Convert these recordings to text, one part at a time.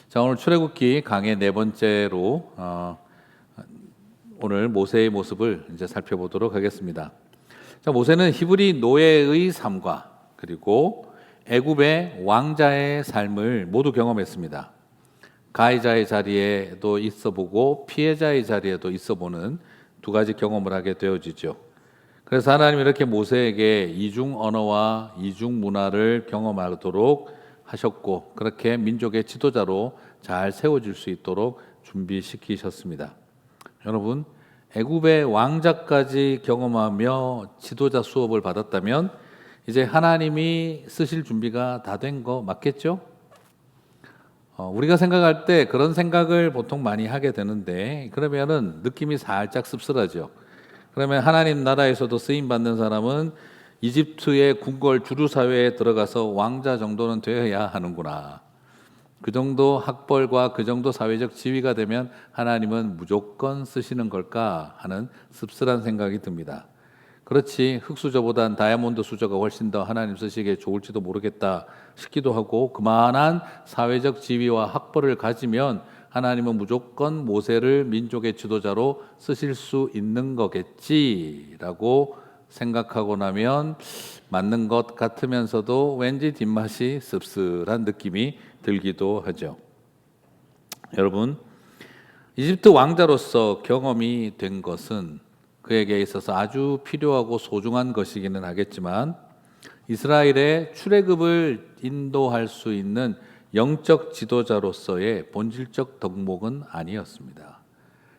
자, 오늘 출애굽기 강의 네 번째로 오늘 모세의 모습을 이제 살펴보도록 하겠습니다. 자, 모세는 히브리 노예의 삶과 그리고 애굽의 왕자의 삶을 모두 경험했습니다. 가해자의 자리에도 있어보고 피해자의 자리에도 있어보는 두 가지 경험을 하게 되어지죠. 그래서 하나님이 이렇게 모세에게 이중 언어와 이중 문화를 경험하도록 하셨고, 그렇게 민족의 지도자로 잘 세워질 수 있도록 준비시키셨습니다. 여러분, 애굽의 왕자까지 경험하며 지도자 수업을 받았다면 이제 하나님이 쓰실 준비가 다 된 거 맞겠죠? 우리가 생각할 때 그런 생각을 보통 많이 하게 되는데, 그러면은 느낌이 살짝 씁쓸하죠. 그러면 하나님 나라에서도 쓰임 받는 사람은 이집트의 궁궐 주류 사회에 들어가서 왕자 정도는 되어야 하는구나. 그 정도 학벌과 그 정도 사회적 지위가 되면 하나님은 무조건 쓰시는 걸까 하는 씁쓸한 생각이 듭니다. 그렇지, 흙수저보단 다이아몬드 수저가 훨씬 더 하나님 쓰시기에 좋을지도 모르겠다 싶기도 하고, 그만한 사회적 지위와 학벌을 가지면 하나님은 무조건 모세를 민족의 지도자로 쓰실 수 있는 거겠지라고 생각하고 나면 맞는 것 같으면서도 왠지 뒷맛이 씁쓸한 느낌이 들기도 하죠. 여러분, 이집트 왕자로서 경험이 된 것은 그에게 있어서 아주 필요하고 소중한 것이기는 하겠지만, 이스라엘의 출애굽을 인도할 수 있는 영적 지도자로서의 본질적 덕목은 아니었습니다.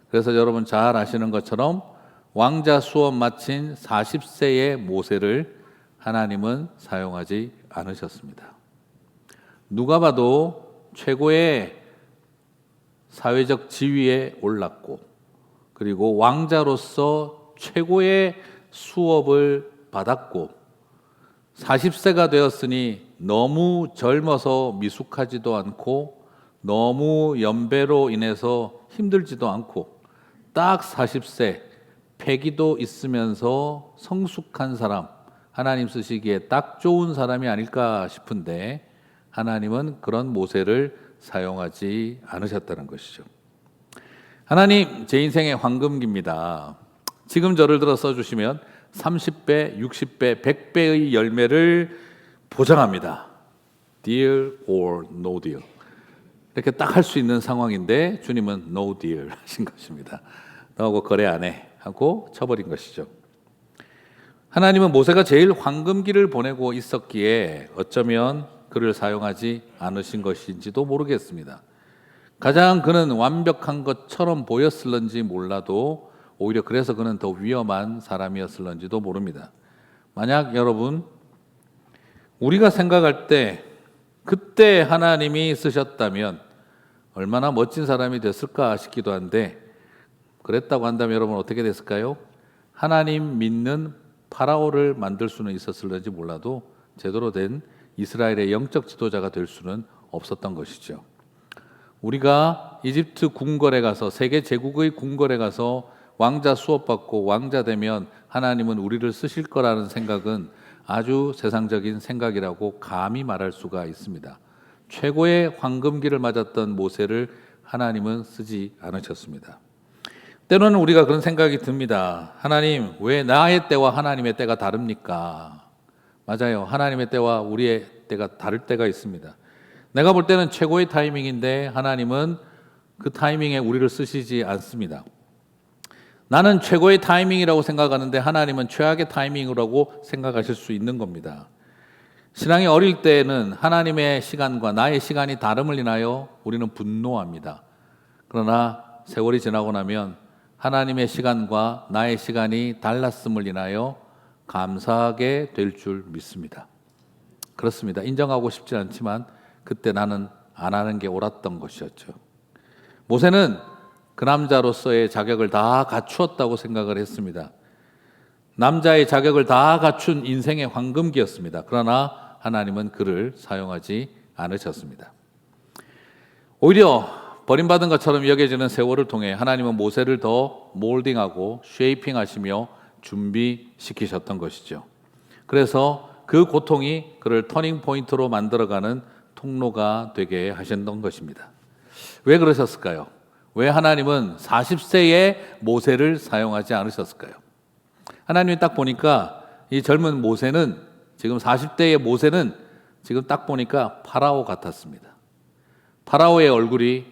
그래서 여러분 잘 아시는 것처럼 왕자 수업 마친 40세의 모세를 하나님은 사용하지 않으셨습니다. 누가 봐도 최고의 사회적 지위에 올랐고, 그리고 왕자로서 최고의 수업을 받았고, 40세가 되었으니 너무 젊어서 미숙하지도 않고 너무 연배로 인해서 힘들지도 않고 딱 40세 패기도 있으면서 성숙한 사람, 하나님 쓰시기에 딱 좋은 사람이 아닐까 싶은데, 하나님은 그런 모세를 사용하지 않으셨다는 것이죠. 하나님, 제 인생의 황금기입니다. 지금 저를 들어 써주시면 30배, 60배, 100배의 열매를 보장합니다. Deal or no deal. 이렇게 딱 할 수 있는 상황인데 주님은 no deal 하신 것입니다. 너하고 거래 안 해 하고 쳐버린 것이죠. 하나님은 모세가 제일 황금기를 보내고 있었기에 어쩌면 그를 사용하지 않으신 것인지도 모르겠습니다. 가장 그는 완벽한 것처럼 보였을런지 몰라도 오히려 그래서 그는 더 위험한 사람이었을런지도 모릅니다. 만약 여러분, 우리가 생각할 때 그때 하나님이 쓰셨다면 얼마나 멋진 사람이 됐을까 싶기도 한데, 그랬다고 한다면 여러분 어떻게 됐을까요? 하나님 믿는 파라오를 만들 수는 있었을지 몰라도 제대로 된 이스라엘의 영적 지도자가 될 수는 없었던 것이죠. 우리가 이집트 궁궐에 가서, 세계 제국의 궁궐에 가서 왕자 수업받고 왕자 되면 하나님은 우리를 쓰실 거라는 생각은 아주 세상적인 생각이라고 감히 말할 수가 있습니다. 최고의 황금기를 맞았던 모세를 하나님은 쓰지 않으셨습니다. 때로는 우리가 그런 생각이 듭니다. 하나님, 왜 나의 때와 하나님의 때가 다릅니까? 맞아요. 하나님의 때와 우리의 때가 다를 때가 있습니다. 내가 볼 때는 최고의 타이밍인데 하나님은 그 타이밍에 우리를 쓰시지 않습니다. 나는 최고의 타이밍이라고 생각하는데 하나님은 최악의 타이밍이라고 생각하실 수 있는 겁니다. 신앙이 어릴 때는 하나님의 시간과 나의 시간이 다름을 인하여 우리는 분노합니다. 그러나 세월이 지나고 나면 하나님의 시간과 나의 시간이 달랐음을 인하여 감사하게 될 줄 믿습니다. 그렇습니다. 인정하고 싶지 않지만 그때 나는 안 하는 게 옳았던 것이었죠. 모세는 그 남자로서의 자격을 다 갖추었다고 생각을 했습니다. 남자의 자격을 다 갖춘 인생의 황금기였습니다. 그러나 하나님은 그를 사용하지 않으셨습니다. 오히려 버림받은 것처럼 여겨지는 세월을 통해 하나님은 모세를 더 몰딩하고 쉐이핑하시며 준비시키셨던 것이죠. 그래서 그 고통이 그를 터닝 포인트로 만들어가는 통로가 되게 하셨던 것입니다. 왜 그러셨을까요? 왜 하나님은 40세의 모세를 사용하지 않으셨을까요? 하나님이 딱 보니까 이 젊은 모세는, 지금 40대의 모세는 지금 딱 보니까 파라오 같았습니다. 파라오의 얼굴이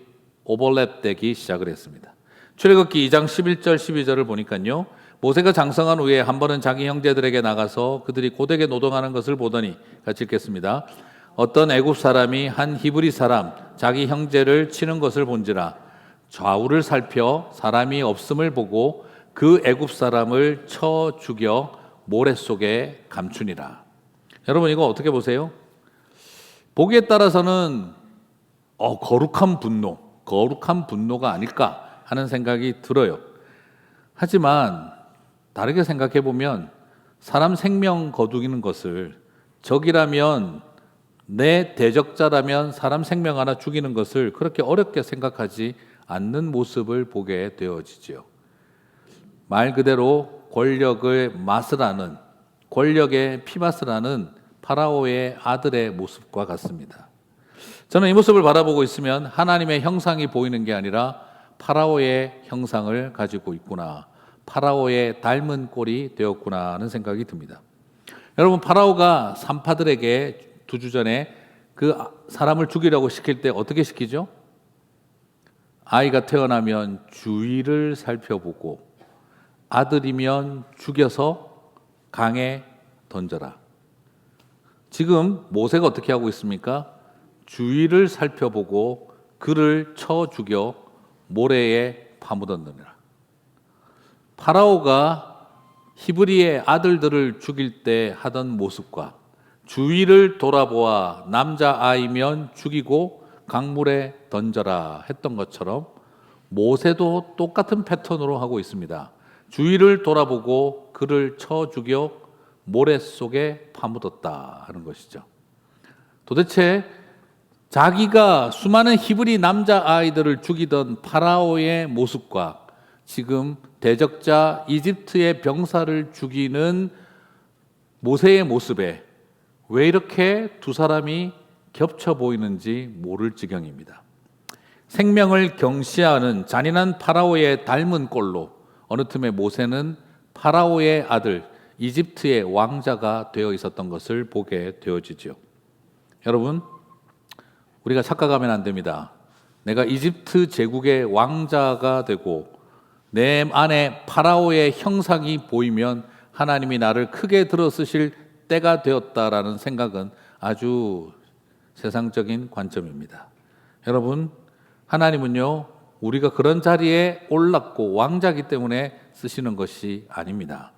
오버랩 되기 시작을 했습니다. 출애굽기 2장 11절 12절을 보니까요, 모세가 장성한 후에 한 번은 자기 형제들에게 나가서 그들이 고되게 노동하는 것을 보더니, 같이 읽겠습니다. 어떤 애굽 사람이 한 히브리 사람 자기 형제를 치는 것을 본지라. 좌우를 살펴 사람이 없음을 보고 그 애굽 사람을 쳐 죽여 모래 속에 감추니라. 여러분, 이거 어떻게 보세요? 보기에 따라서는 거룩한 분노가 아닐까 하는 생각이 들어요. 하지만 다르게 생각해 보면, 사람 생명 거두기는 것을, 적이라면, 내 대적자라면 사람 생명 하나 죽이는 것을 그렇게 어렵게 생각하지 않는 모습을 보게 되어지죠. 말 그대로 권력의 맛을 아는, 권력의 피맛을 아는 파라오의 아들의 모습과 같습니다. 저는 이 모습을 바라보고 있으면 하나님의 형상이 보이는 게 아니라 파라오의 형상을 가지고 있구나, 파라오의 닮은 꼴이 되었구나 하는 생각이 듭니다. 여러분, 파라오가 산파들에게 두 주 전에 그 사람을 죽이려고 시킬 때 어떻게 시키죠? 아이가 태어나면 주위를 살펴보고 아들이면 죽여서 강에 던져라. 지금 모세가 어떻게 하고 있습니까? 주위를 살펴보고 그를 쳐 죽여 모래에 파묻었느니라. 파라오가 히브리의 아들들을 죽일 때 하던 모습과, 주위를 돌아보아 남자아이면 죽이고 강물에 던져라 했던 것처럼 모세도 똑같은 패턴으로 하고 있습니다. 주위를 돌아보고 그를 쳐 죽여 모래 속에 파묻었다 하는 것이죠. 도대체 자기가 수많은 히브리 남자아이들을 죽이던 파라오의 모습과 지금 대적자 이집트의 병사를 죽이는 모세의 모습에 왜 이렇게 두 사람이 겹쳐 보이는지 모를 지경입니다. 생명을 경시하는 잔인한 파라오의 닮은 꼴로 어느 틈에 모세는 파라오의 아들, 이집트의 왕자가 되어 있었던 것을 보게 되어지죠. 여러분, 우리가 착각하면 안 됩니다. 내가 이집트 제국의 왕자가 되고 내 안에 파라오의 형상이 보이면 하나님이 나를 크게 들어쓰실 때가 되었다라는 생각은 아주 세상적인 관점입니다. 여러분, 하나님은요, 우리가 그런 자리에 올랐고 왕자이기 때문에 쓰시는 것이 아닙니다.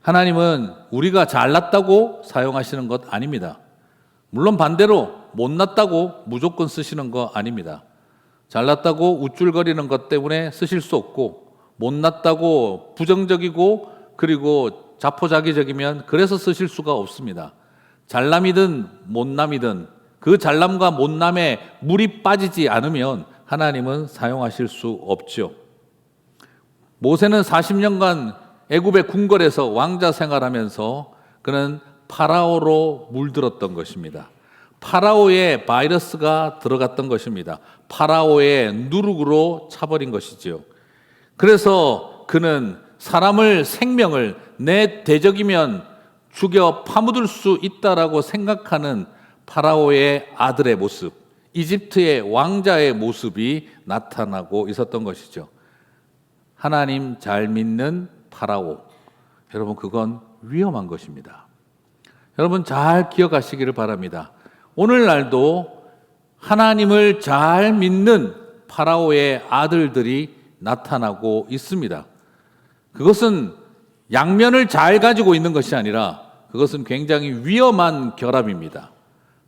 하나님은 우리가 잘났다고 사용하시는 것 아닙니다. 물론 반대로 못났다고 무조건 쓰시는 거 아닙니다. 잘났다고 우쭐거리는 것 때문에 쓰실 수 없고, 못났다고 부정적이고 그리고 자포자기적이면 그래서 쓰실 수가 없습니다. 잘남이든 못남이든 그 잘남과 못남에 물이 빠지지 않으면 하나님은 사용하실 수 없죠. 모세는 40년간 애굽의 궁궐에서 왕자 생활하면서 그는 파라오로 물들었던 것입니다. 파라오의 바이러스가 들어갔던 것입니다. 파라오의 누룩으로 차버린 것이지요. 그래서 그는 사람을, 생명을 내 대적이면 죽여 파묻을 수 있다라고 생각하는 파라오의 아들의 모습, 이집트의 왕자의 모습이 나타나고 있었던 것이죠. 하나님 잘 믿는 파라오, 여러분, 그건 위험한 것입니다. 여러분, 잘 기억하시기를 바랍니다. 오늘날도 하나님을 잘 믿는 파라오의 아들들이 나타나고 있습니다. 그것은 양면을 잘 가지고 있는 것이 아니라 그것은 굉장히 위험한 결합입니다.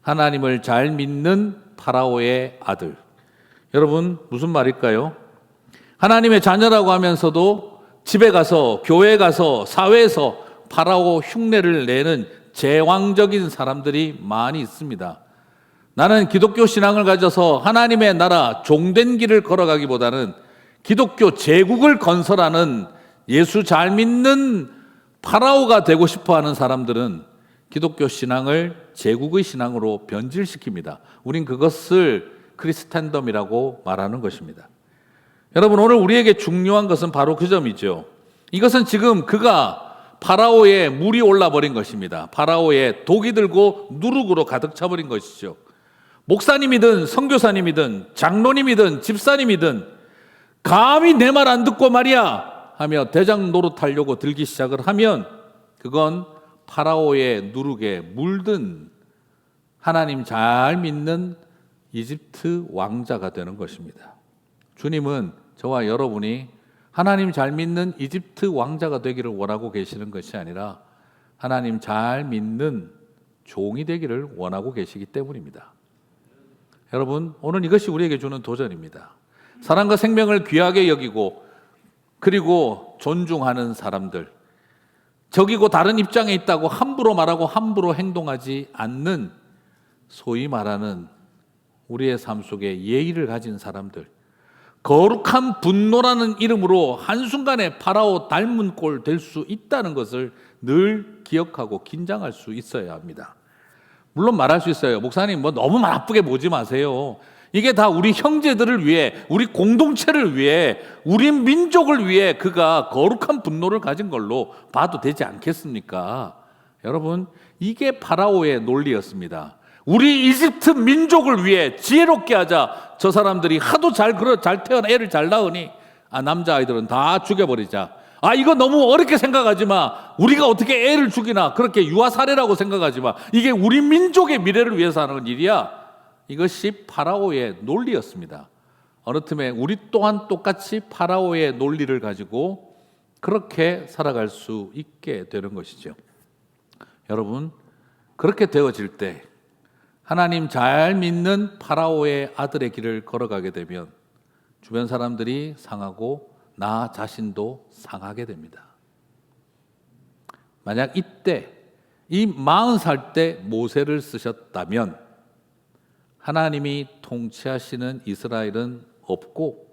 하나님을 잘 믿는 파라오의 아들. 여러분, 무슨 말일까요? 하나님의 자녀라고 하면서도 집에 가서, 교회에 가서, 사회에서 파라오 흉내를 내는 제왕적인 사람들이 많이 있습니다. 나는 기독교 신앙을 가져서 하나님의 나라 종된 길을 걸어가기보다는 기독교 제국을 건설하는 예수 잘 믿는 파라오가 되고 싶어하는 사람들은 기독교 신앙을 제국의 신앙으로 변질시킵니다. 우린 그 크리스텐덤이라고 말하는 것입니다. 여러분, 오늘 우리에게 중요한 것은 바로 그 점이죠. 이것은 지금 그가 파라오의 물이 올라버린 것입니다. 파라오의 독이 들고 누룩으로 가득 차버린 것이죠. 목사님이든 선교사님이든 장로님이든 집사님이든 감히 내 말 안 듣고 말이야 하며 대장 노릇하려고 들기 시작을 하면 그건 파라오의 누룩에 물든 하나님 잘 믿는 이집트 왕자가 되는 것입니다. 주님은 저와 여러분이 하나님 잘 믿는 이집트 왕자가 되기를 원하고 계시는 것이 아니라 하나님 잘 믿는 종이 되기를 원하고 계시기 때문입니다. 여러분, 오늘 이것이 우리에게 주는 도전입니다. 사랑과 생명을 귀하게 여기고 그리고 존중하는 사람들, 적이고 다른 입장에 있다고 함부로 말하고 함부로 행동하지 않는 소위 말하는 우리의 삶 속에 예의를 가진 사람들, 거룩한 분노라는 이름으로 한순간에 파라오 닮은 꼴 될 수 있다는 것을 늘 기억하고 긴장할 수 있어야 합니다. 물론 말할 수 있어요. 목사님, 너무 나쁘게 보지 마세요. 이게 다 우리 형제들을 위해, 우리 공동체를 위해, 우리 민족을 위해 그가 거룩한 분노를 가진 걸로 봐도 되지 않겠습니까? 여러분, 이게 파라오의 논리였습니다. 우리 이집트 민족을 위해 지혜롭게 하자. 저 사람들이 하도 잘 태어나 애를 잘 낳으니 남자아이들은 다 죽여버리자. 이거 너무 어렵게 생각하지 마. 우리가 어떻게 애를 죽이나 그렇게 유아살해라고 생각하지 마. 이게 우리 민족의 미래를 위해서 하는 일이야. 이것이 파라오의 논리였습니다. 어느 틈에 우리 또한 똑같이 파라오의 논리를 가지고 그렇게 살아갈 수 있게 되는 것이죠. 여러분, 그렇게 되어질 때 하나님 잘 믿는 파라오의 아들의 길을 걸어가게 되면 주변 사람들이 상하고 나 자신도 상하게 됩니다. 만약 이때 이 40살 때 모세를 쓰셨다면 하나님이 통치하시는 이스라엘은 없고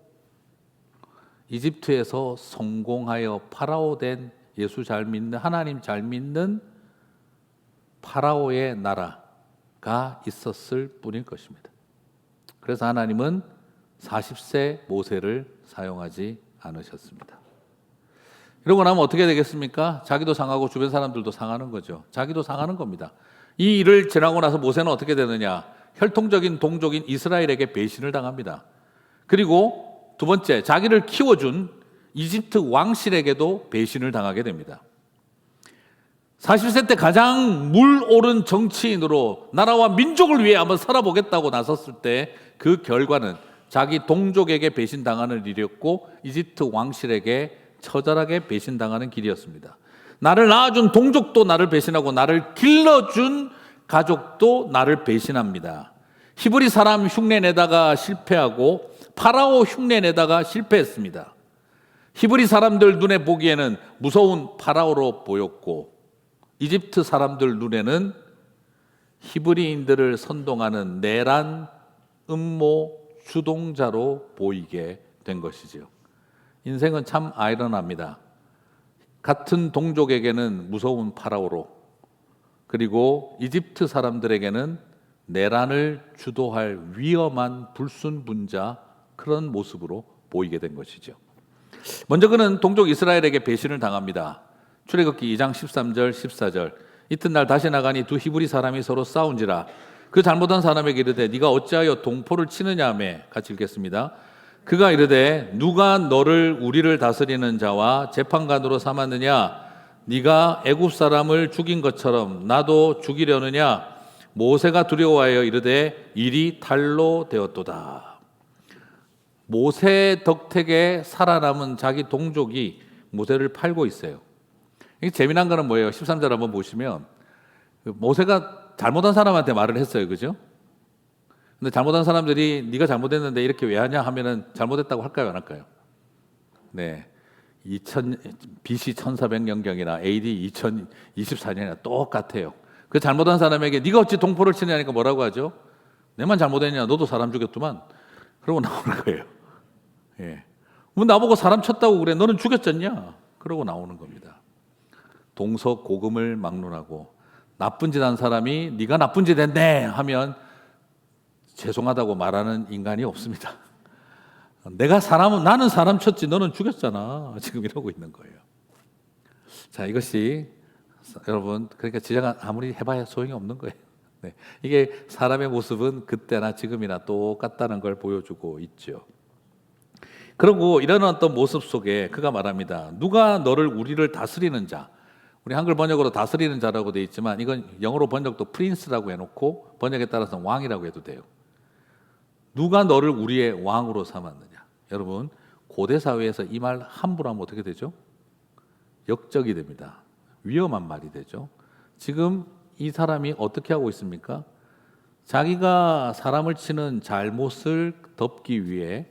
이집트에서 성공하여 파라오 된 예수 잘 믿는 하나님 잘 믿는 파라오의 나라가 있었을 뿐일 것입니다. 그래서 하나님은 40세 모세를 사용하지 않으셨습니다. 이러고 나면 어떻게 되겠습니까? 자기도 상하고 주변 사람들도 상하는 거죠. 자기도 상하는 겁니다. 이 일을 지나고 나서 모세는 어떻게 되느냐? 혈통적인 동족인 이스라엘에게 배신을 당합니다. 그리고 두 번째, 자기를 키워준 이집트 왕실에게도 배신을 당하게 됩니다. 40세 때 가장 물 오른 정치인으로 나라와 민족을 위해 한번 살아보겠다고 나섰을 때 그 결과는 자기 동족에게 배신당하는 일이었고 이집트 왕실에게 처절하게 배신당하는 길이었습니다. 나를 낳아준 동족도 나를 배신하고 나를 길러준 가족도 나를 배신합니다. 히브리 사람 흉내내다가 실패하고 파라오 흉내내다가 실패했습니다. 히브리 사람들 눈에 보기에는 무서운 파라오로 보였고 이집트 사람들 눈에는 히브리인들을 선동하는 내란 음모 주동자로 보이게 된 것이죠. 인생은 참 아이러니합니다. 같은 동족에게는 무서운 파라오로, 그리고 이집트 사람들에게는 내란을 주도할 위험한 불순분자, 그런 모습으로 보이게 된 것이죠. 먼저 그는 동족 이스라엘에게 배신을 당합니다. 출애굽기 2장 13절 14절 이튿날 다시 나가니 두 히브리 사람이 서로 싸운지라 그 잘못한 사람에게 이르되 네가 어찌하여 동포를 치느냐 하매, 같이 읽겠습니다. 그가 이르되 누가 너를 우리를 다스리는 자와 재판관으로 삼았느냐? 네가 애굽 사람을 죽인 것처럼 나도 죽이려느냐? 모세가 두려워하여 이르되 일이 탈로 되었도다. 모세 덕택에 살아남은 자기 동족이 모세를 팔고 있어요. 이게 재미난 거는 뭐예요? 13절 한번 보시면 모세가 잘못한 사람한테 말을 했어요. 그죠? 근데 잘못한 사람들이 네가 잘못했는데 이렇게 왜 하냐 하면은 잘못했다고 할까요? 안 할까요? 네. BC 1400년경이나 AD 2024년이나 똑같아요. 그 잘못한 사람에게 네가 어찌 동포를 치냐니까 뭐라고 하죠? 내만 잘못했냐? 너도 사람 죽였더만. 그러고 나오는 거예요. 예. 뭐 나보고 사람 쳤다고 그래? 너는 죽였잖냐? 그러고 나오는 겁니다. 동서고금을 막론하고 나쁜 짓 한 사람이 네가 나쁜 짓 했네 하면 죄송하다고 말하는 인간이 없습니다. 나는 사람 쳤지 너는 죽였잖아. 지금 이러고 있는 거예요. 자, 이것이 여러분, 그러니까 지적 아무리 해봐야 소용이 없는 거예요. 네. 이게 사람의 모습은 그때나 지금이나 똑같다는 걸 보여주고 있죠. 그리고 이런 어떤 모습 속에 그가 말합니다. 누가 우리를 다스리는 자. 우리 한글 번역으로 다스리는 자라고 되어 있지만 이건 영어로 번역도 프린스라고 해놓고 번역에 따라서 왕이라고 해도 돼요. 누가 너를 우리의 왕으로 삼았느냐. 여러분, 고대 사회에서 이 말 함부로 하면 어떻게 되죠? 역적이 됩니다. 위험한 말이 되죠. 지금 이 사람이 어떻게 하고 있습니까? 자기가 사람을 치는 잘못을 덮기 위해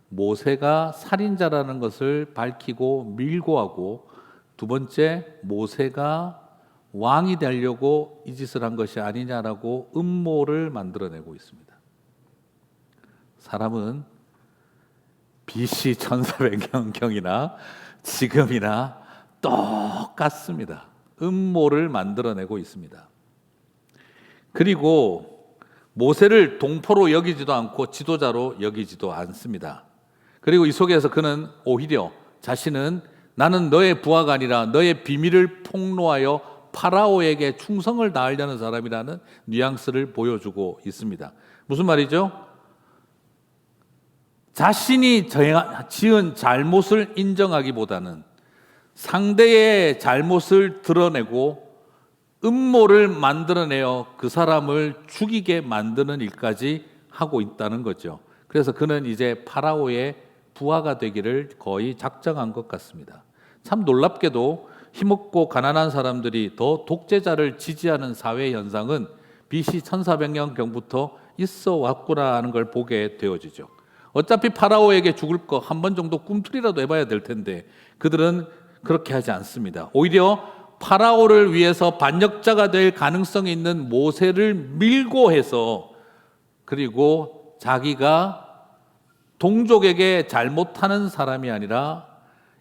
모세가 살인자라는 것을 밝히고 밀고 하고, 두 번째, 모세가 왕이 되려고 이 짓을 한 것이 아니냐라고 음모를 만들어내고 있습니다. 사람은 BC 1400년경이나 지금이나 똑같습니다. 음모를 만들어내고 있습니다. 그리고 모세를 동포로 여기지도 않고 지도자로 여기지도 않습니다. 그리고 이 속에서 그는 오히려 자신은 나는 너의 부하가 아니라 너의 비밀을 폭로하여 파라오에게 충성을 다하려는 사람이라는 뉘앙스를 보여주고 있습니다. 무슨 말이죠? 자신이 지은 잘못을 인정하기보다는 상대의 잘못을 드러내고 음모를 만들어내어 그 사람을 죽이게 만드는 일까지 하고 있다는 거죠. 그래서 그는 이제 파라오의 부하가 되기를 거의 작정한 것 같습니다. 참 놀랍게도 힘없고 가난한 사람들이 더 독재자를 지지하는 사회 현상은 BC 1400년경부터 있어 왔구나 하는 걸 보게 되어지죠. 어차피 파라오에게 죽을 거 한 번 정도 꿈틀이라도 해봐야 될 텐데 그들은 그렇게 하지 않습니다. 오히려 파라오를 위해서 반역자가 될 가능성이 있는 모세를 밀고 해서, 그리고 자기가 동족에게 잘못하는 사람이 아니라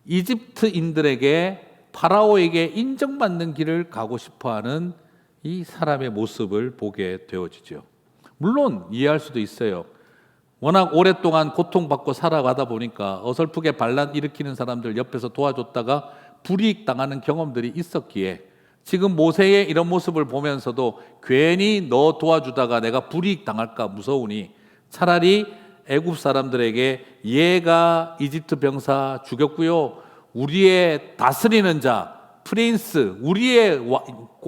이집트인들에게 파라오에게 인정받는 길을 가고 싶어하는 이 사람의 모습을 보게 되어지죠. 물론 이해할 수도 있어요. 워낙 오랫동안 고통받고 살아가다 보니까 어설프게 반란 일으키는 사람들 옆에서 도와줬다가 불이익 당하는 경험들이 있었기에 지금 모세의 이런 모습을 보면서도 괜히 너 도와주다가 내가 불이익 당할까 무서우니 차라리 애굽 사람들에게 얘가 이집트 병사 죽였고요, 우리의 다스리는 자, 프린스, 우리의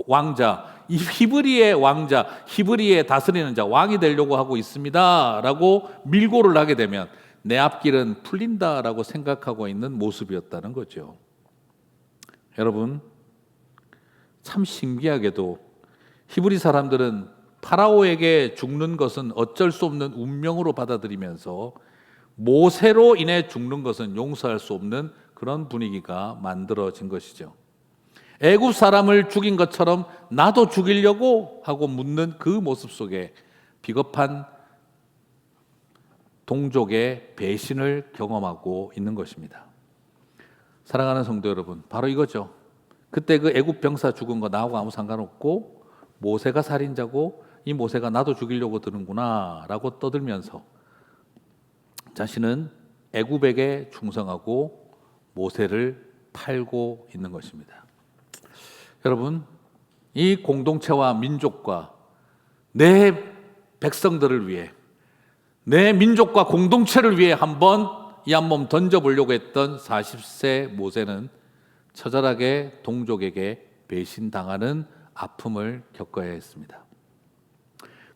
왕자, 이 히브리의 왕자, 히브리의 다스리는 자, 왕이 되려고 하고 있습니다 라고 밀고를 하게 되면 내 앞길은 풀린다라고 생각하고 있는 모습이었다는 거죠. 여러분, 참 신기하게도 히브리 사람들은 파라오에게 죽는 것은 어쩔 수 없는 운명으로 받아들이면서 모세로 인해 죽는 것은 용서할 수 없는 그런 분위기가 만들어진 것이죠. 애굽 사람을 죽인 것처럼 나도 죽이려고 하고 묻는 그 모습 속에 비겁한 동족의 배신을 경험하고 있는 것입니다. 사랑하는 성도 여러분, 바로 이거죠. 그때 그 애굽 병사 죽은 거 나하고 아무 상관없고 모세가 살인자고 이 모세가 나도 죽이려고 드는구나 라고 떠들면서 자신은 애굽에게 충성하고 모세를 팔고 있는 것입니다. 여러분, 이 공동체와 민족과 내 백성들을 위해, 내 민족과 공동체를 위해 한번 이 한 몸 던져보려고 했던 40세 모세는 처절하게 동족에게 배신당하는 아픔을 겪어야 했습니다.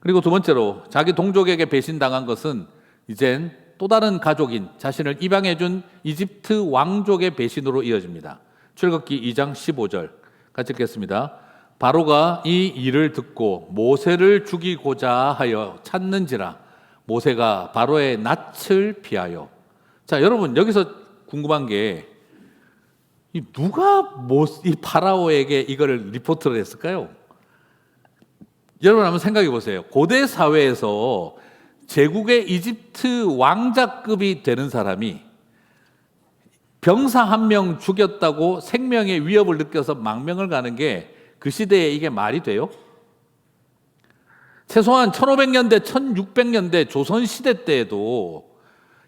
그리고 두 번째로 자기 동족에게 배신당한 것은 이젠 또 다른 가족인 자신을 입양해준 이집트 왕족의 배신으로 이어집니다. 출애굽기 2장 15절 같이 읽겠습니다. 바로가 이 일을 듣고 모세를 죽이고자 하여 찾는지라 모세가 바로의 낯을 피하여. 자, 여러분, 여기서 궁금한 게 누가 이 파라오에게 이거를 리포트를 했을까요? 여러분 한번 생각해 보세요. 고대 사회에서 제국의 이집트 왕자급이 되는 사람이 병사 한 명 죽였다고 생명의 위협을 느껴서 망명을 가는 게 그 시대에 이게 말이 돼요? 최소한 1500년대, 1600년대 조선시대 때에도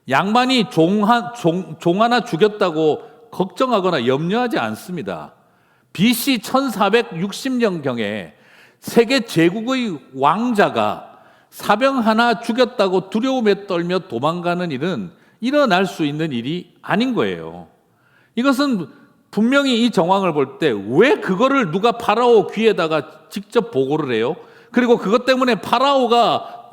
양반이 종 하나 죽였다고 걱정하거나 염려하지 않습니다. BC 1460년경에 세계 제국의 왕자가 사병 하나 죽였다고 두려움에 떨며 도망가는 일은 일어날 수 있는 일이 아닌 거예요. 이것은 분명히 이 정황을 볼 때 왜 그거를 누가 파라오 귀에다가 직접 보고를 해요? 그리고 그것 때문에 파라오가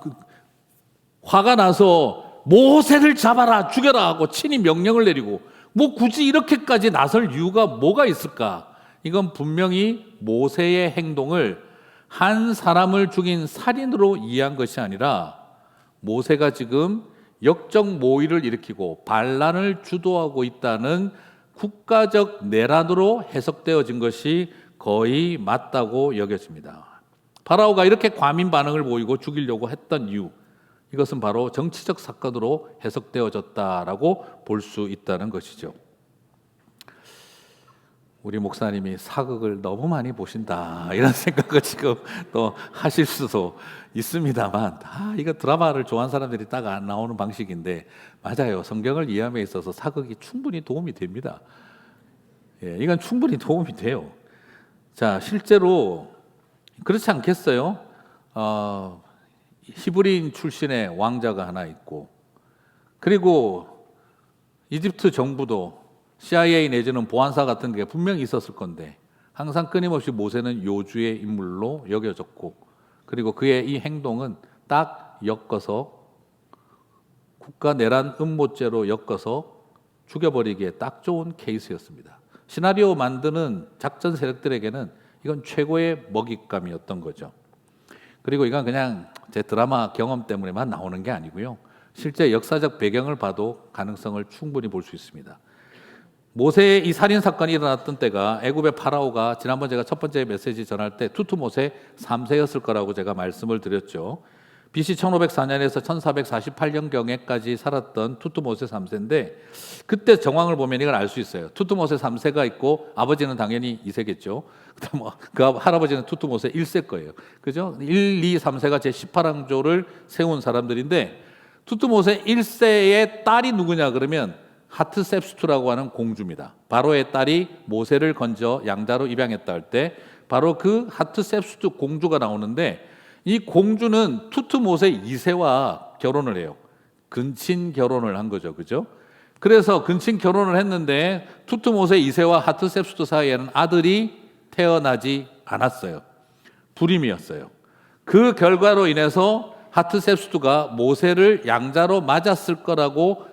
화가 나서 모세를 잡아라, 죽여라 하고 친히 명령을 내리고 뭐 굳이 이렇게까지 나설 이유가 뭐가 있을까? 이건 분명히 모세의 행동을 한 사람을 죽인 살인으로 이해한 것이 아니라 모세가 지금 역적 모의를 일으키고 반란을 주도하고 있다는 국가적 내란으로 해석되어진 것이 거의 맞다고 여겨집니다. 파라오가 이렇게 과민 반응을 보이고 죽이려고 했던 이유, 이것은 바로 정치적 사건으로 해석되어졌다라고 볼 수 있다는 것이죠. 우리 목사님이 사극을 너무 많이 보신다 이런 생각을 지금 또 하실 수도 있습니다만, 이거 드라마를 좋아하는 사람들이 딱 안 나오는 방식인데, 맞아요. 성경을 이해함에 있어서 사극이 충분히 도움이 됩니다. 예, 이건 충분히 도움이 돼요. 자, 실제로 그렇지 않겠어요? 히브리인 출신의 왕자가 하나 있고, 그리고 이집트 정부도 CIA 내지는 보안사 같은 게 분명히 있었을 건데 항상 끊임없이 모세는 요주의 인물로 여겨졌고, 그리고 그의 이 행동은 딱 엮어서 국가 내란 음모죄로 엮어서 죽여버리기에 딱 좋은 케이스였습니다. 시나리오 만드는 작전 세력들에게는 이건 최고의 먹잇감이었던 거죠. 그리고 이건 그냥 제 드라마 경험 때문에만 나오는 게 아니고요. 실제 역사적 배경을 봐도 가능성을 충분히 볼 수 있습니다. 모세의 이 살인 사건이 일어났던 때가 애굽의 파라오가 지난번 제가 첫 번째 메시지 전할 때 투투모세 3세였을 거라고 제가 말씀을 드렸죠. BC 1504년에서 1448년경에까지 살았던 투투모세 3세인데, 그때 정황을 보면 이걸 알 수 있어요. 투투모세 3세가 있고 아버지는 당연히 2세겠죠. 그다음 그 할아버지는 투투모세 1세 거예요. 그죠? 1, 2, 3세가 제18왕조를 세운 사람들인데, 투투모세 1세의 딸이 누구냐 그러면 하트셉스투라고 하는 공주입니다. 바로의 딸이 모세를 건져 양자로 입양했다 할 때 바로 그 하트셉스투 공주가 나오는데, 이 공주는 투투모세 2세와 결혼을 해요. 근친 결혼을 한 거죠. 그죠? 그래서 근친 결혼을 했는데 투투모세 2세와 하트셉스투 사이에는 아들이 태어나지 않았어요. 불임이었어요. 그 결과로 인해서 하트셉스투가 모세를 양자로 맞았을 거라고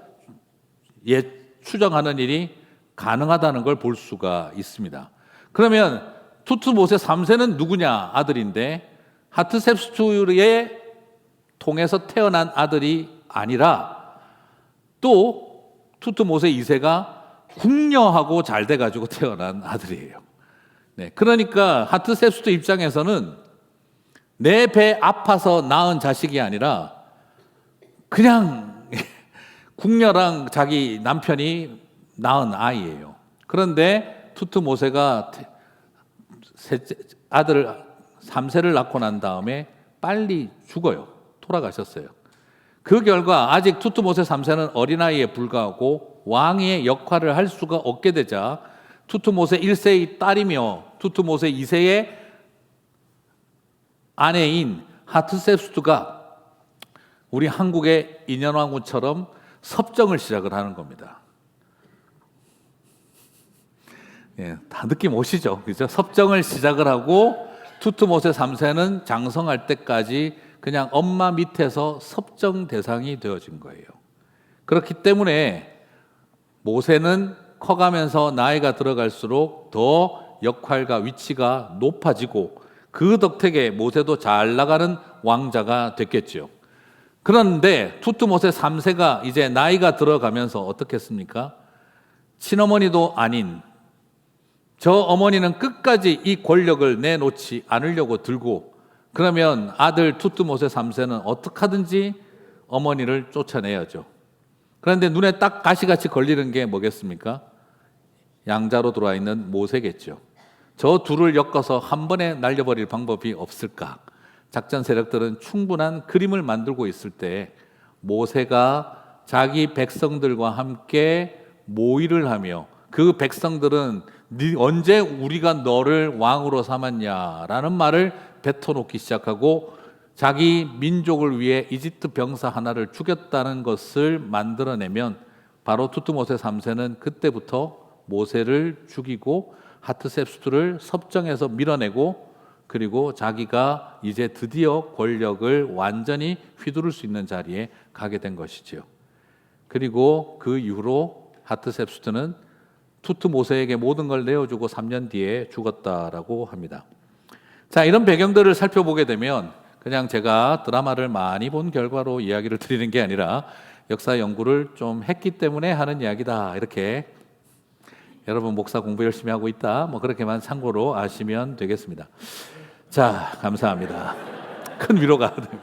추정하는 일이 가능하다는 걸 볼 수가 있습니다. 그러면 투투모세 3세는 누구냐? 아들인데 하트셉스투에 통해서 태어난 아들이 아니라 또 투투모세 2세가 궁녀하고 잘 돼가지고 태어난 아들이에요. 네, 그러니까 하트셉스투 입장에서는 내 배 아파서 낳은 자식이 아니라 그냥 궁녀랑 자기 남편이 낳은 아이예요. 그런데 투투모세가 아들 3세를 낳고 난 다음에 빨리 죽어요. 돌아가셨어요. 그 결과 아직 투투모세 3세는 어린아이에 불과하고 왕의 역할을 할 수가 없게 되자 투투모세 1세의 딸이며 투투모세 2세의 아내인 하트셉스투가 우리 한국의 인현왕후처럼 섭정을 시작을 하는 겁니다. 예, 다 느낌 오시죠? 그죠? 섭정을 시작을 하고 투투모세 3세는 장성할 때까지 그냥 엄마 밑에서 섭정 대상이 되어진 거예요. 그렇기 때문에 모세는 커가면서 나이가 들어갈수록 더 역할과 위치가 높아지고 그 덕택에 모세도 잘 나가는 왕자가 됐겠죠. 그런데 투투모세 3세가 이제 나이가 들어가면서 어떻게 했습니까? 친어머니도 아닌 저 어머니는 끝까지 이 권력을 내놓지 않으려고 들고, 그러면 아들 투투모세 3세는 어떻게 하든지 어머니를 쫓아내야죠. 그런데 눈에 딱 가시같이 걸리는 게 뭐겠습니까? 양자로 들어와 있는 모세겠죠. 저 둘을 엮어서 한 번에 날려버릴 방법이 없을까? 작전 세력들은 충분한 그림을 만들고 있을 때 모세가 자기 백성들과 함께 모의를 하며 그 백성들은 언제 우리가 너를 왕으로 삼았냐라는 말을 뱉어놓기 시작하고 자기 민족을 위해 이집트 병사 하나를 죽였다는 것을 만들어내면 바로 투트모세 3세는 그때부터 모세를 죽이고 하트셉스트를 섭정해서 밀어내고 그리고 자기가 이제 드디어 권력을 완전히 휘두를 수 있는 자리에 가게 된 것이지요. 그리고 그 이후로 하트셉스트는 투트모세에게 모든 걸 내어주고 3년 뒤에 죽었다라고 합니다. 자, 이런 배경들을 살펴보게 되면 그냥 제가 드라마를 많이 본 결과로 이야기를 드리는 게 아니라 역사 연구를 좀 했기 때문에 하는 이야기다. 이렇게 여러분 목사 공부 열심히 하고 있다. 뭐 그렇게만 참고로 아시면 되겠습니다. 자, 감사합니다. 큰 위로가 됩니다.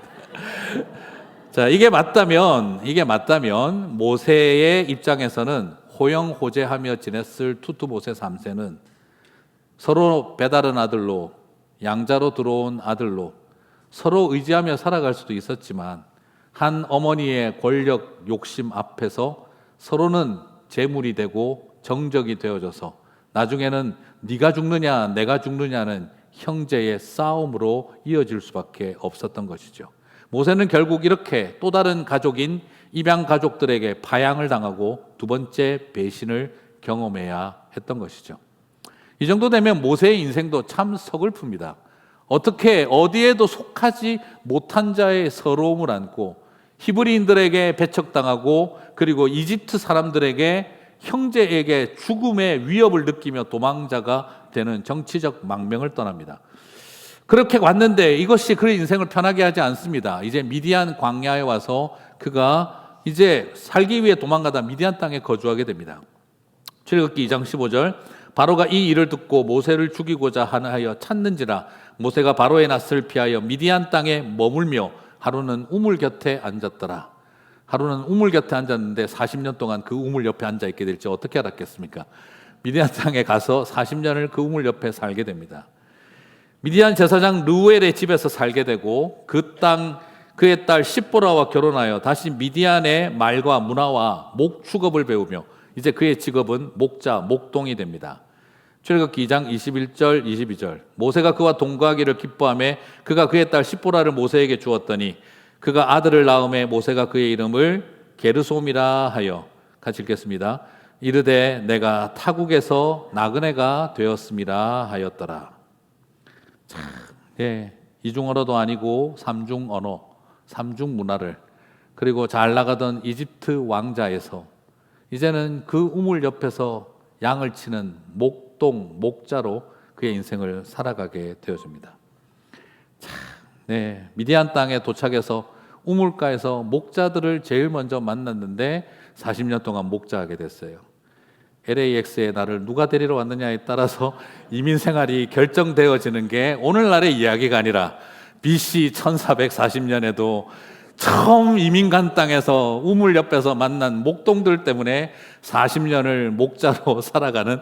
자, 이게 맞다면 모세의 입장에서는 호영호재하며 지냈을 투트모세 3세는 서로 배다른 아들로 양자로 들어온 아들로 서로 의지하며 살아갈 수도 있었지만 한 어머니의 권력 욕심 앞에서 서로는 재물이 되고 정적이 되어져서 나중에는 네가 죽느냐 내가 죽느냐는 형제의 싸움으로 이어질 수밖에 없었던 것이죠. 모세는 결국 이렇게 또 다른 가족인 입양 가족들에게 파양을 당하고 두 번째 배신을 경험해야 했던 것이죠. 이 정도 되면 모세의 인생도 참 서글픕니다. 어떻게 어디에도 속하지 못한 자의 서러움을 안고 히브리인들에게 배척당하고 그리고 이집트 사람들에게 형제에게 죽음의 위협을 느끼며 도망자가 되는 정치적 망명을 떠납니다. 그렇게 왔는데 이것이 그의 인생을 편하게 하지 않습니다. 이제 미디안 광야에 와서 그가 이제 살기 위해 도망가다 미디안 땅에 거주하게 됩니다. 출애굽기 2장 15절 바로가 이 일을 듣고 모세를 죽이고자 하여 찾는지라 모세가 바로의 낯을 피하여 미디안 땅에 머물며 하루는 우물 곁에 앉았더라. 하루는 우물 곁에 앉았는데 40년 동안 그 우물 옆에 앉아 있게 될지 어떻게 알았겠습니까? 미디안 땅에 가서 40년을 그 우물 옆에 살게 됩니다. 미디안 제사장 르우엘의 집에서 살게 되고 그 땅 그의 딸 십보라와 결혼하여 다시 미디안의 말과 문화와 목 축업을 배우며 이제 그의 직업은 목자, 목동이 됩니다. 출애굽기 2장 21절, 22절 모세가 그와 동거하기를 기뻐하며 그가 그의 딸 십보라를 모세에게 주었더니 그가 아들을 낳음에 모세가 그의 이름을 게르솜이라 하여 같이 읽겠습니다. 이르되 내가 타국에서 나그네가 되었음이라 하였더라. 참, 예, 이중 언어도 아니고 삼중 언어, 삼중 문화를 그리고 잘 나가던 이집트 왕자에서 이제는 그 우물 옆에서 양을 치는 목동, 목자로 그의 인생을 살아가게 되어집니다. 참, 네, 미디안 땅에 도착해서 우물가에서 목자들을 제일 먼저 만났는데 40년 동안 목자하게 됐어요. LAX에 나를 누가 데리러 왔느냐에 따라서 이민 생활이 결정되어지는 게 오늘날의 이야기가 아니라 BC 1440년에도 처음 이민 간 땅에서 우물 옆에서 만난 목동들 때문에 40년을 목자로 살아가는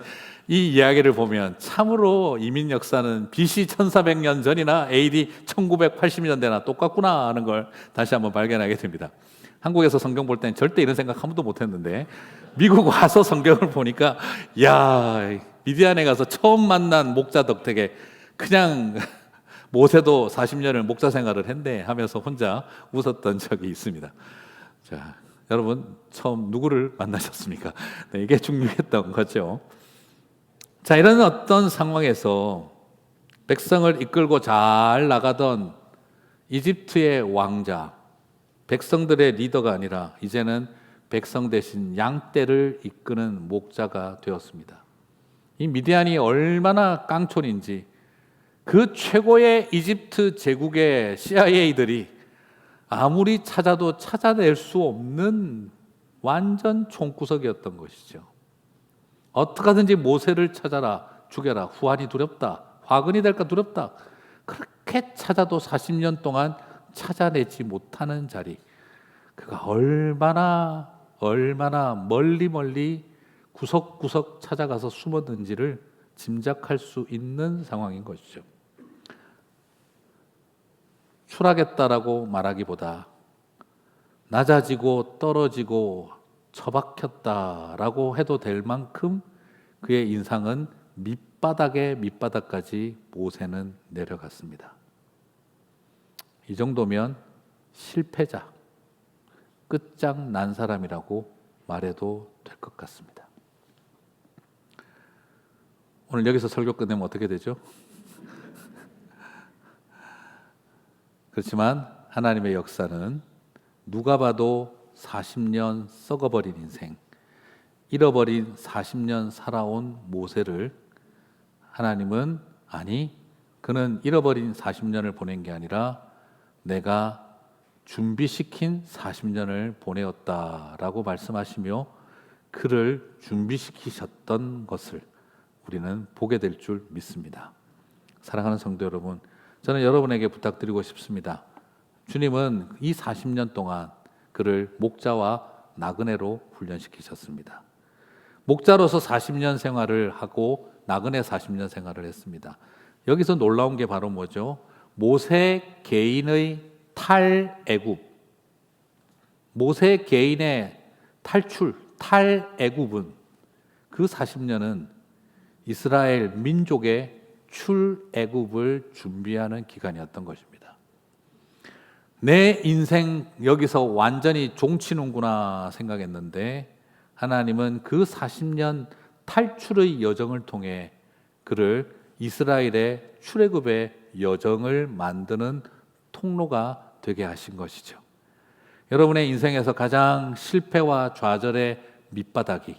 이 이야기를 보면 참으로 이민 역사는 BC 1400년 전이나 AD 1980년대나 똑같구나 하는 걸 다시 한번 발견하게 됩니다. 한국에서 성경 볼 땐 절대 이런 생각 한 번도 못 했는데 미국 와서 성경을 보니까 야, 미디안에 가서 처음 만난 목자 덕택에 그냥 모세도 40년을 목자 생활을 했네 하면서 혼자 웃었던 적이 있습니다. 자, 여러분 처음 누구를 만나셨습니까? 네, 이게 중요했던 거죠. 자, 이런 어떤 상황에서 백성을 이끌고 잘 나가던 이집트의 왕자, 백성들의 리더가 아니라 이제는 백성 대신 양떼를 이끄는 목자가 되었습니다. 이 미디안이 얼마나 깡촌인지 그 최고의 이집트 제국의 CIA들이 아무리 찾아도 찾아낼 수 없는 완전 총구석이었던 것이죠. 어떻게 하든지 모세를 찾아라, 죽여라, 후환이 두렵다, 화근이 될까 두렵다. 그렇게 찾아도 40년 동안 찾아내지 못하는 자리. 그가 얼마나 멀리 구석구석 찾아가서 숨었는지를 짐작할 수 있는 상황인 것이죠. 추락했다라고 말하기보다 낮아지고 떨어지고 처박혔다라고 해도 될 만큼 그의 인상은 밑바닥의 밑바닥까지 모세는 내려갔습니다. 이 정도면 실패자, 끝장난 사람이라고 말해도 될 것 같습니다. 오늘 여기서 설교 끝내면 어떻게 되죠? 그렇지만 하나님의 역사는 누가 봐도 40년 썩어버린 인생, 잃어버린 40년 살아온 모세를 하나님은 그는 잃어버린 40년을 보낸 게 아니라 내가 준비시킨 40년을 보내었다라고 말씀하시며 그를 준비시키셨던 것을 우리는 보게 될 줄 믿습니다. 사랑하는 성도 여러분, 저는 여러분에게 부탁드리고 싶습니다. 주님은 이 40년 동안 그를 목자와 나그네로 훈련시키셨습니다. 목자로서 40년 생활을 하고 나그네 40년 생활을 했습니다. 여기서 놀라운 게 바로 뭐죠? 모세 개인의 탈애굽, 모세 개인의 탈출, 탈애굽은 그 40년은 이스라엘 민족의 출애굽을 준비하는 기간이었던 것입니다. 내 인생 여기서 완전히 종치는구나 생각했는데 하나님은 그 40년 탈출의 여정을 통해 그를 이스라엘의 출애굽의 여정을 만드는 통로가 되게 하신 것이죠. 여러분의 인생에서 가장 실패와 좌절의 밑바닥이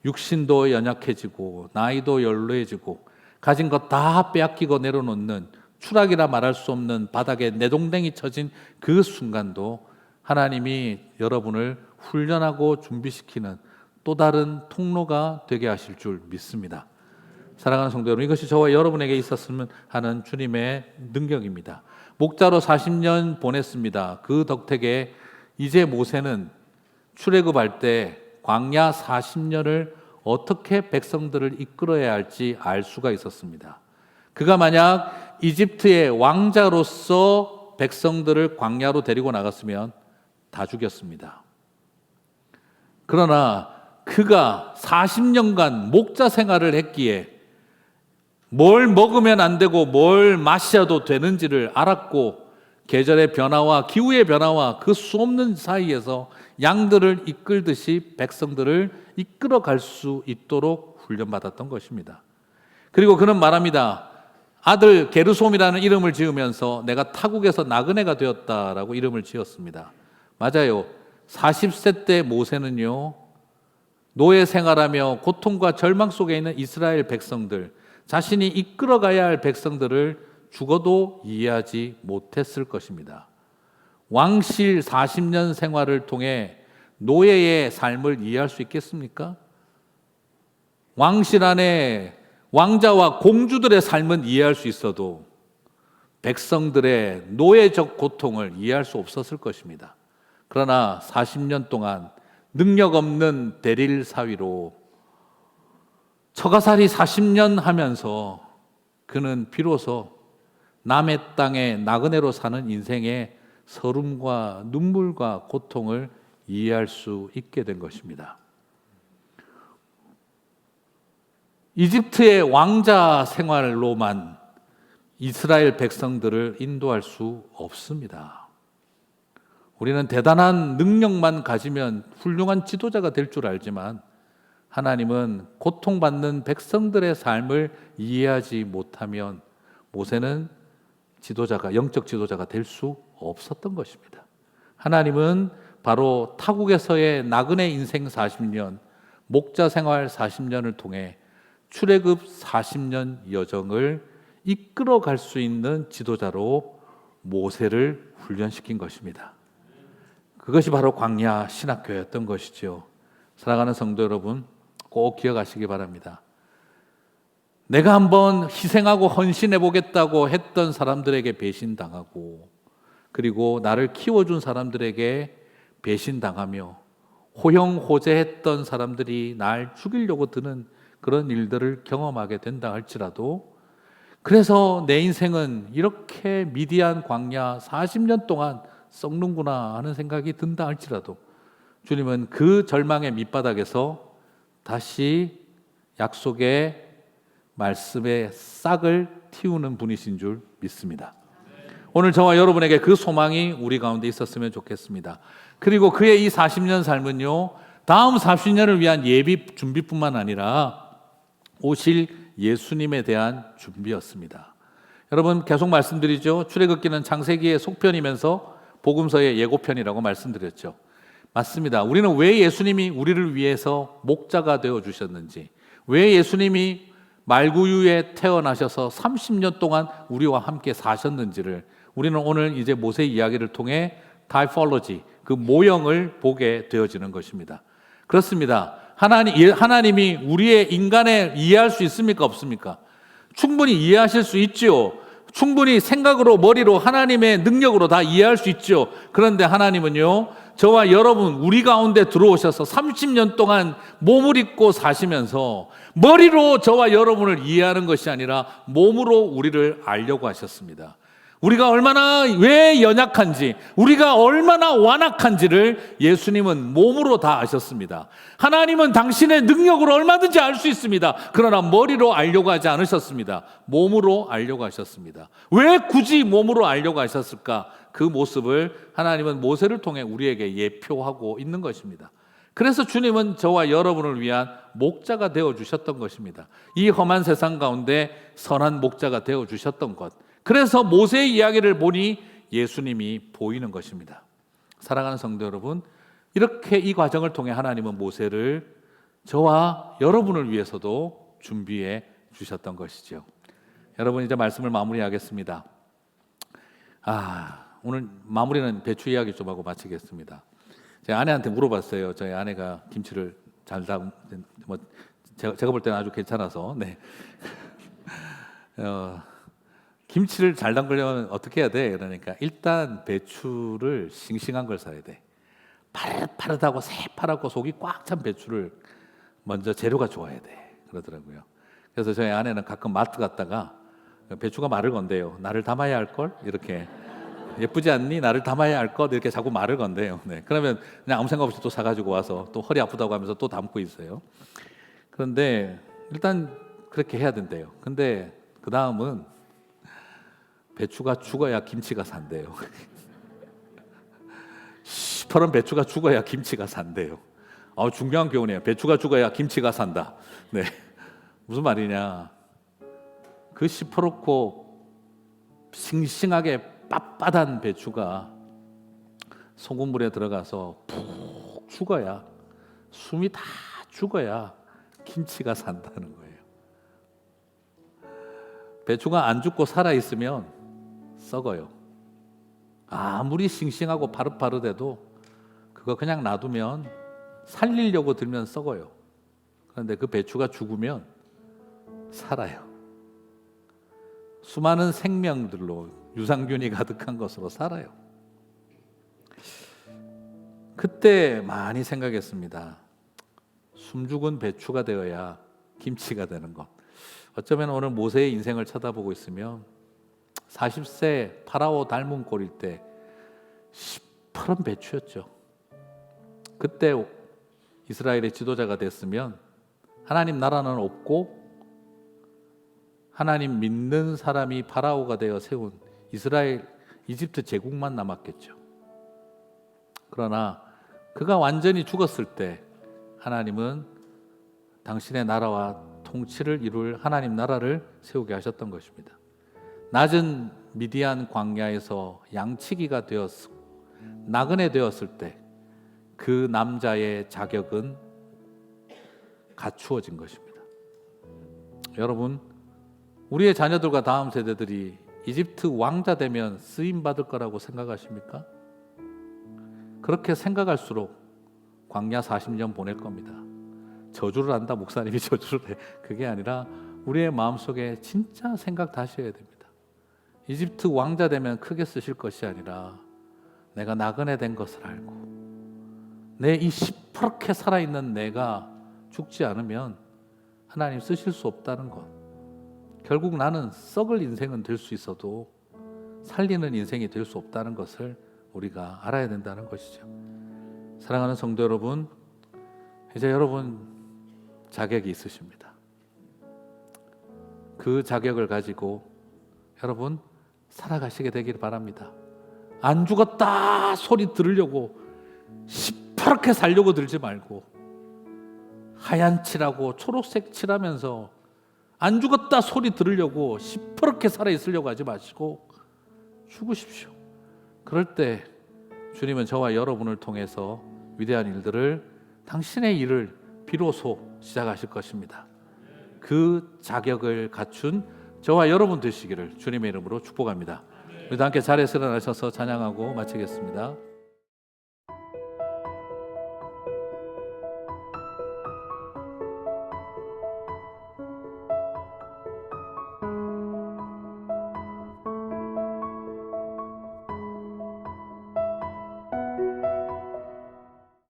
육신도 연약해지고 나이도 연로해지고 가진 것 다 빼앗기고 내려놓는 추락이라 말할 수 없는 바닥에 내동댕이 쳐진 그 순간도 하나님이 여러분을 훈련하고 준비시키는 또 다른 통로가 되게 하실 줄 믿습니다. 사랑하는 성도 여러분, 이것이 저와 여러분에게 있었으면 하는 주님의 능력입니다. 목자로 40년 보냈습니다. 그 덕택에 이제 모세는 출애굽할 때 광야 40년을 어떻게 백성들을 이끌어야 할지 알 수가 있었습니다. 그가 만약 이집트의 왕자로서 백성들을 광야로 데리고 나갔으면 다 죽였습니다. 그러나 그가 40년간 목자 생활을 했기에 뭘 먹으면 안 되고 뭘 마셔도 되는지를 알았고 계절의 변화와 기후의 변화와 그 수없는 사이에서 양들을 이끌듯이 백성들을 이끌어갈 수 있도록 훈련받았던 것입니다. 그리고 그는 말합니다. 아들 게르솜이라는 이름을 지으면서 내가 타국에서 나그네가 되었다라고 이름을 지었습니다. 맞아요. 40세 때 모세는요, 노예 생활하며 고통과 절망 속에 있는 이스라엘 백성들, 자신이 이끌어가야 할 백성들을 죽어도 이해하지 못했을 것입니다. 왕실 40년 생활을 통해 노예의 삶을 이해할 수 있겠습니까? 왕실 안에 왕자와 공주들의 삶은 이해할 수 있어도 백성들의 노예적 고통을 이해할 수 없었을 것입니다. 그러나 40년 동안 능력 없는 대릴 사위로 처가살이 40년 하면서 그는 비로소 남의 땅에 나그네로 사는 인생의 서름과 눈물과 고통을 이해할 수 있게 된 것입니다. 이집트의 왕자 생활로만 이스라엘 백성들을 인도할 수 없습니다. 우리는 대단한 능력만 가지면 훌륭한 지도자가 될 줄 알지만 하나님은 고통받는 백성들의 삶을 이해하지 못하면 모세는 영적 지도자가 될 수 없었던 것입니다. 하나님은 바로 타국에서의 나그네 인생 40년, 목자 생활 40년을 통해 출애굽 40년 여정을 이끌어갈 수 있는 지도자로 모세를 훈련시킨 것입니다. 그것이 바로 광야 신학교였던 것이죠. 사랑하는 성도 여러분, 꼭 기억하시기 바랍니다. 내가 한번 희생하고 헌신해 보겠다고 했던 사람들에게 배신당하고, 그리고 나를 키워준 사람들에게 배신당하며 호영호재했던 사람들이 날 죽이려고 드는 그런 일들을 경험하게 된다 할지라도 그래서 내 인생은 이렇게 미디안 광야 40년 동안 썩는구나 하는 생각이 든다 할지라도 주님은 그 절망의 밑바닥에서 다시 약속의 말씀의 싹을 틔우는 분이신 줄 믿습니다. 오늘 저와 여러분에게 그 소망이 우리 가운데 있었으면 좋겠습니다. 그리고 그의 이 40년 삶은요, 다음 40년을 위한 예비 준비뿐만 아니라 오실 예수님에 대한 준비였습니다. 여러분, 계속 말씀드리죠. 출애굽기는 창세기의 속편이면서 복음서의 예고편이라고 말씀드렸죠. 맞습니다. 우리는 왜 예수님이 우리를 위해서 목자가 되어 주셨는지, 왜 예수님이 말구유에 태어나셔서 30년 동안 우리와 함께 사셨는지를 우리는 오늘 이제 모세 이야기를 통해 타이폴로지, 그 모형을 보게 되어지는 것입니다. 그렇습니다. 하나님이 우리의 인간을 이해할 수 있습니까? 없습니까? 충분히 이해하실 수 있죠. 충분히 생각으로, 머리로, 하나님의 능력으로 다 이해할 수 있죠. 그런데 하나님은요, 저와 여러분, 우리 가운데 들어오셔서 30년 동안 몸을 입고 사시면서 머리로 저와 여러분을 이해하는 것이 아니라 몸으로 우리를 알려고 하셨습니다. 우리가 얼마나 왜 연약한지, 우리가 얼마나 완악한지를 예수님은 몸으로 다 아셨습니다. 하나님은 당신의 능력으로 얼마든지 알 수 있습니다. 그러나 머리로 알려고 하지 않으셨습니다. 몸으로 알려고 하셨습니다. 왜 굳이 몸으로 알려고 하셨을까? 그 모습을 하나님은 모세를 통해 우리에게 예표하고 있는 것입니다. 그래서 주님은 저와 여러분을 위한 목자가 되어주셨던 것입니다. 이 험한 세상 가운데 선한 목자가 되어주셨던 것, 그래서 모세의 이야기를 보니 예수님이 보이는 것입니다. 사랑하는 성도 여러분, 이렇게 이 과정을 통해 하나님은 모세를 저와 여러분을 위해서도 준비해 주셨던 것이죠. 여러분, 이제 말씀을 마무리하겠습니다. 오늘 마무리는 배추 이야기 좀 하고 마치겠습니다. 제 아내한테 물어봤어요. 저희 아내가 김치를 제가 볼 때는 아주 괜찮아서, 네. 김치를 잘 담그려면 어떻게 해야 돼? 그러니까 일단 배추를 싱싱한 걸 사야 돼. 파릇파릇하고 새파랗고 속이 꽉 찬 배추를 먼저 재료가 좋아야 돼. 그러더라고요. 그래서 저희 아내는 가끔 마트 갔다가 배추가 말을 건대요. 나를 담아야 할 걸? 이렇게. 예쁘지 않니? 나를 담아야 할 것? 이렇게 자꾸 말을 건대요. 네. 그러면 그냥 아무 생각 없이 또 사가지고 와서 또 허리 아프다고 하면서 또 담고 있어요. 그런데 일단 그렇게 해야 된대요. 근데 그 다음은 배추가 죽어야 김치가 산대요. 시퍼런 배추가 죽어야 김치가 산대요. 중요한 교훈이에요. 배추가 죽어야 김치가 산다. 네. 무슨 말이냐? 그 시퍼렇고 싱싱하게 빳빳한 배추가 소금물에 들어가서 푹 죽어야, 숨이 다 죽어야 김치가 산다는 거예요. 배추가 안 죽고 살아있으면 썩어요. 아무리 싱싱하고 파릇파릇해도 그거 그냥 놔두면 살리려고 들면 썩어요. 그런데 그 배추가 죽으면 살아요. 수많은 생명들로 유산균이 가득한 것으로 살아요. 그때 많이 생각했습니다. 숨죽은 배추가 되어야 김치가 되는 것. 어쩌면 오늘 모세의 인생을 쳐다보고 있으면 40세 파라오 닮은 꼴일 때 시퍼런 배추였죠. 그때 이스라엘의 지도자가 됐으면 하나님 나라는 없고 하나님 믿는 사람이 파라오가 되어 세운 이스라엘, 이집트 제국만 남았겠죠. 그러나 그가 완전히 죽었을 때 하나님은 당신의 나라와 통치를 이룰 하나님 나라를 세우게 하셨던 것입니다. 낮은 미디안 광야에서 양치기가 되었고 나그네 되었을 때 그 남자의 자격은 갖추어진 것입니다. 여러분, 우리의 자녀들과 다음 세대들이 이집트 왕자 되면 쓰임 받을 거라고 생각하십니까? 그렇게 생각할수록 광야 40년 보낼 겁니다. 저주를 한다, 목사님이 저주를 해. 그게 아니라 우리의 마음속에 진짜 생각 다시 해야 됩니다. 이집트 왕자 되면 크게 쓰실 것이 아니라 내가 나그네 된 것을 알고 내 이 시퍼렇게 살아있는 내가 죽지 않으면 하나님 쓰실 수 없다는 것. 결국 나는 썩을 인생은 될 수 있어도 살리는 인생이 될 수 없다는 것을 우리가 알아야 된다는 것이죠. 사랑하는 성도 여러분, 이제 여러분 자격이 있으십니다. 그 자격을 가지고 여러분 살아가시게 되길 바랍니다. 안 죽었다 소리 들으려고 시퍼렇게 살려고 들지 말고, 하얀 칠하고 초록색 칠하면서 안 죽었다 소리 들으려고 시퍼렇게 살아있으려고 하지 마시고 죽으십시오. 그럴 때 주님은 저와 여러분을 통해서 위대한 일들을, 당신의 일을 비로소 시작하실 것입니다. 그 자격을 갖춘 저와 여러분 되시기를 주님의 이름으로 축복합니다. 우리 다 함께 자리에서 일어나셔서 찬양하고 마치겠습니다.